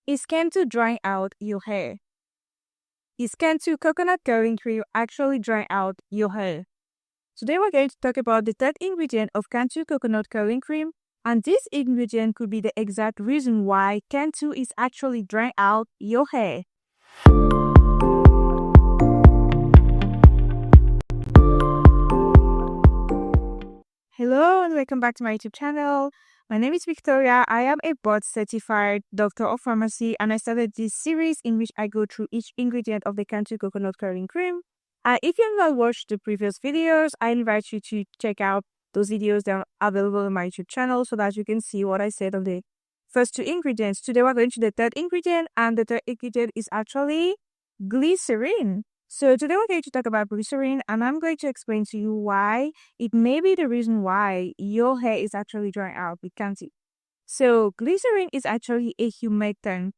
Is Cantu drying out your hair? Is Cantu coconut curling cream actually drying out your hair? Today we're going to talk about the third ingredient of Cantu coconut curling cream, and this ingredient could be the exact reason why Cantu is actually drying out your hair. Hello and welcome back to my YouTube channel. My name is Victoria. I am a board-certified doctor of pharmacy, and I started this series in which I go through each ingredient of the Cantu coconut curling cream. If you have not watched the previous videos, I invite you to check out those videos that are available on my YouTube channel so that you can see what I said on the first two ingredients. Today we're going to the third ingredient, and the third ingredient is actually glycerin. So today we're going to talk about glycerin, and I'm going to explain to you why it may be the reason why your hair is actually drying out with Cantu. So glycerin is actually a humectant.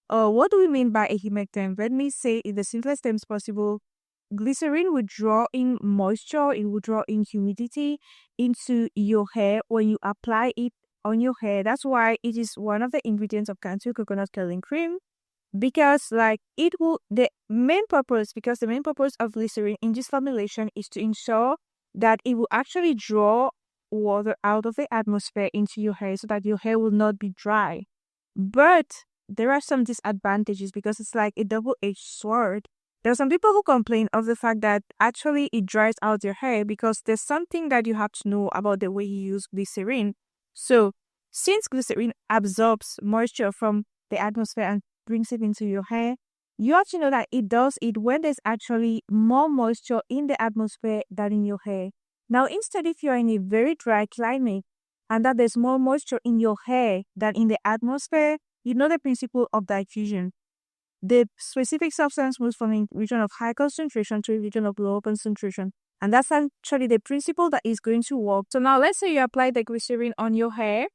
What do we mean by a humectant? Let me say in the simplest terms possible. Glycerin would draw in moisture, it would draw in humidity into your hair when you apply it on your hair. That's why it is one of the ingredients of Cantu coconut curling cream. Because the main purpose of glycerin in this formulation is to ensure that it will actually draw water out of the atmosphere into your hair so that your hair will not be dry. But there are some disadvantages because it's like a double-edged sword. There are some people who complain of the fact that actually it dries out your hair because there's something that you have to know about the way you use glycerin. So since glycerin absorbs moisture from the atmosphere and brings it into your hair, you have to know that it does it when there's actually more moisture in the atmosphere than in your hair. Now, instead, if you're in a very dry climate and that there's more moisture in your hair than in the atmosphere, you know the principle of diffusion. The specific substance moves from a region of high concentration to a region of lower concentration. And that's actually the principle that is going to work. So now let's say you apply the glycerin on your hair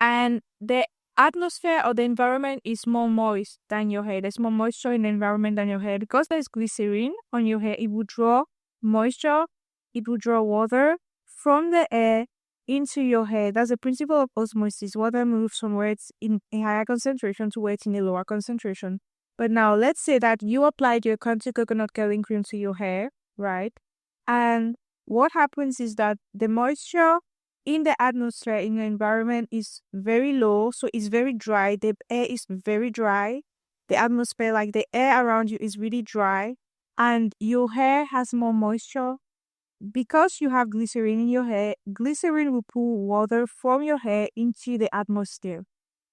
and the atmosphere or the environment is more moist than your hair. There's more moisture in the environment than your hair. Because there's glycerin on your hair, it will draw moisture, it will draw water from the air into your hair. That's the principle of osmosis. Water moves from where it's in a higher concentration to where it's in a lower concentration. But now let's say that you applied your Cantu coconut curling cream to your hair, right? And what happens is that the moisture in the atmosphere, in the environment is very low, so it's very dry. The air is very dry. The atmosphere, like the air around you, is really dry, and your hair has more moisture. Because you have glycerin in your hair, glycerin will pull water from your hair into the atmosphere.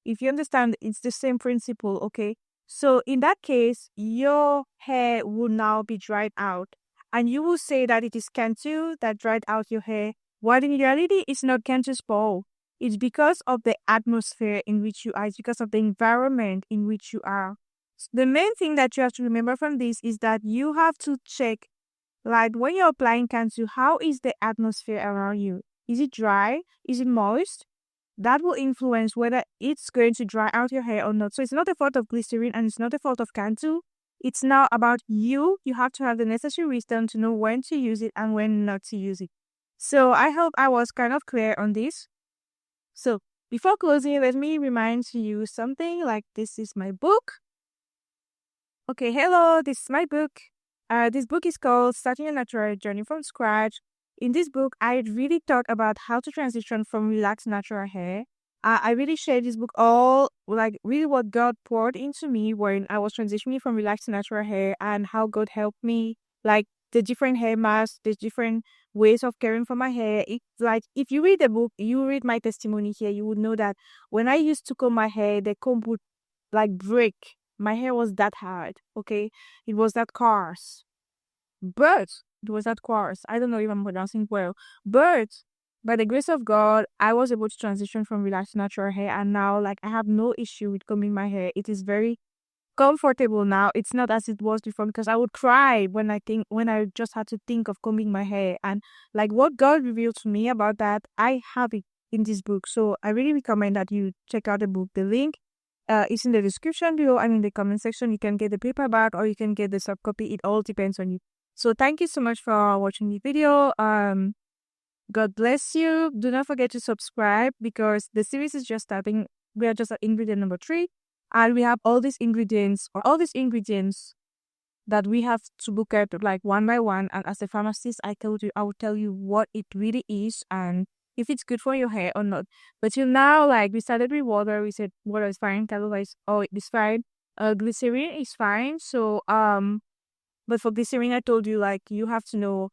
If you understand, it's the same principle, okay? So in that case, your hair will now be dried out, and you will say that it is Cantu that dried out your hair. What in reality is not Cantu's fault. It's because of the atmosphere in which you are. It's because of the environment in which you are. So the main thing that you have to remember from this is that you have to check, like when you're applying Cantu, how is the atmosphere around you? Is it dry? Is it moist? That will influence whether it's going to dry out your hair or not. So it's not the fault of glycerin and it's not the fault of Cantu. It's now about you. You have to have the necessary wisdom to know when to use it and when not to use it. So I hope I was kind of clear on this. So before closing, let me remind you something like this is my book. Okay, hello, this is my book. This book is called Starting a Natural Journey from Scratch. In this book, I really talk about how to transition from relaxed natural hair. I really share this book all, like really what God poured into me when I was transitioning from relaxed to natural hair and how God helped me, like the different hair masks, the different ways of caring for my hair. It's like if you read the book, you read my testimony here, you would know that when I used to comb my hair, the comb would like break. My hair was that hard, okay? It was that coarse. But it was that coarse. I don't know if I'm pronouncing well. But by the grace of God, I was able to transition from relaxed to natural hair, and now like I have no issue with combing my hair. It is very comfortable now. It's not as it was before because I would cry when I just had to think of combing my hair. And like what God revealed to me about that, I have it in this book. So I really recommend that you check out the book. The link is in the description below and in the comment section. You can get the paperback or you can get the soft copy. It all depends on you. So thank you so much for watching the video. God bless you. Do not forget to subscribe because the series is just starting. We are just at ingredient number 3. And we have all these ingredients that we have to look at like one by one. And as a pharmacist, I will tell you what it really is and if it's good for your hair or not. But till now, like we started with water, we said water is fine, calorie is it is fine. Glycerin is fine. So but for glycerin, I told you like you have to know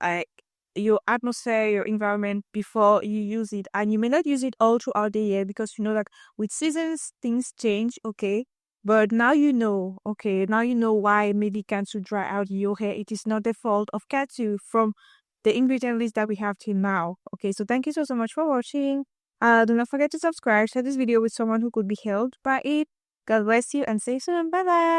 like your atmosphere, your environment before you use it, and you may not use it all throughout the year because like with seasons things change. Okay, but now you know. Okay, now you know why maybe Cantu dry out your hair. It is not the fault of Cantu from the ingredient list that we have till now. Okay, so thank you so much for watching. Do not forget to subscribe. Share this video with someone who could be helped by it. God bless you and see you soon. Bye bye.